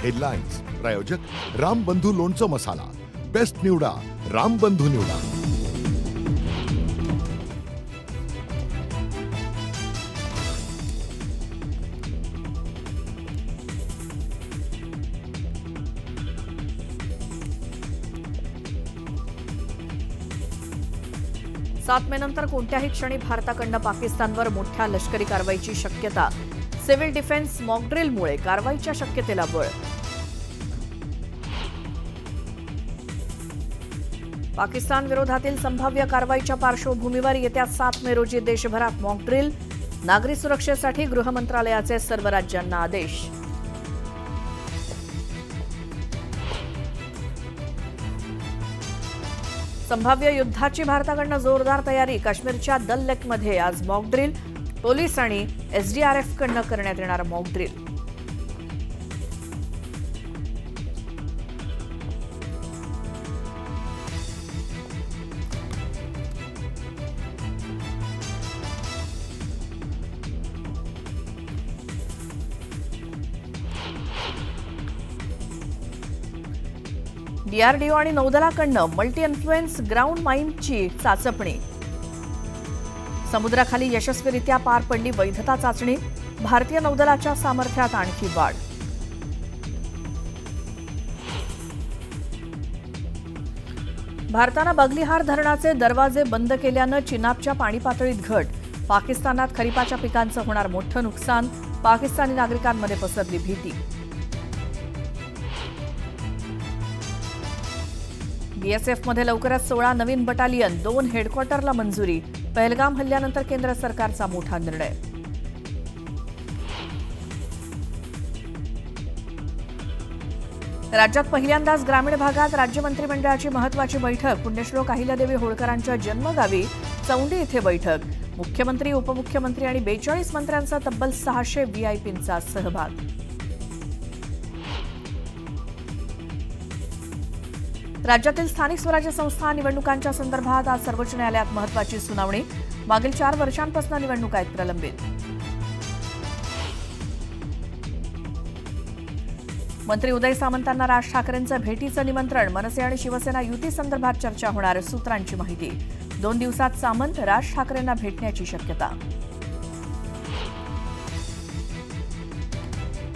Headlines प्रायोजक रामबंधू लोणचं मसाला, best निवडा रामबंधू निवडा. सात मे नंतर कोणत्याही क्षणी भारताकडून पाकिस्तानवर मोठ्या लष्करी कारवाईची शक्यता. सिव्हिल डिफेन्स मॉकड्रिलमुळे कारवाईच्या शक्यतेला बळ. पाकिस्तान विरोधातील संभाव्य कारवाईच्या पार्श्वभूमीवर येत्या 7 मे रोजी देशभरात मॉकड्रिल. नागरी सुरक्षेसाठी गृह मंत्रालयाचे सर्व राज्यांना आदेश. संभाव्य युद्धाची भारताकडून जोरदार तयारी. काश्मीरच्या दल लेकमध्ये आज मॉकड्रिल. पोलीस आणि एसडीआरएफ कडून करण्यात येणार मॉकड्रिल. डीआरडीओ आणि नौदलाकडून मल्टी इन्फ्लुएन्स ग्राउंड माईनची चाचपणी. समुद्राखाली यशस्वीरित्या पार पडली वैधता चाचणी. भारतीय नौदलाच्या सामर्थ्यात आणखी वाढ. भारतानं बगलिहार धरणाचे दरवाजे बंद केल्यानं चिनाबच्या पाणी पातळीत घट. पाकिस्तानात खरीपाच्या पिकांचं होणार मोठं नुकसान. पाकिस्तानी नागरिकांमध्ये पसरली भीती. बीएसएफमध्ये लवकरच 16 नवीन बटालियन. 2 हेडक्वार्टरला मंजुरी. पहलगाम हल्ल्यानंतर केंद्र सरकारचा मोठा निर्णय. राज्यात पहिल्यांदाच ग्रामीण भागात राज्य मंत्रिमंडळाची महत्त्वाची बैठक. पुण्यश्लोक अहिल्यादेवी होळकरांच्या जन्मगावी चौंडी इथे बैठक. मुख्यमंत्री, उपमुख्यमंत्री आणि 42 मंत्र्यांचा तब्बल 600 व्हीआयपींचा सहभाग. राज्यातील स्थानिक स्वराज्य संस्था निवडणुकांच्या संदर्भात आज सर्वोच्च न्यायालयात महत्त्वाची सुनावणी. मागील 4 वर्षांपासून निवडणुका आहेत प्रलंबित. मंत्री उदय सामंतांना राज ठाकरेंचं भेटीचं निमंत्रण. मनसे आणि शिवसेना युती संदर्भात चर्चा होणार. सूत्रांची माहिती. 2 दिवसात सामंत राज ठाकरेंना भेटण्याची शक्यता.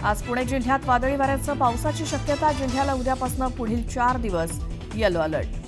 आज पुणे जिल्ह्यात वादळी वाऱ्यासह पावसाची शक्यता. जिल्ह्याला उद्यापासून पुढील 4 दिवस येलो अलर्ट.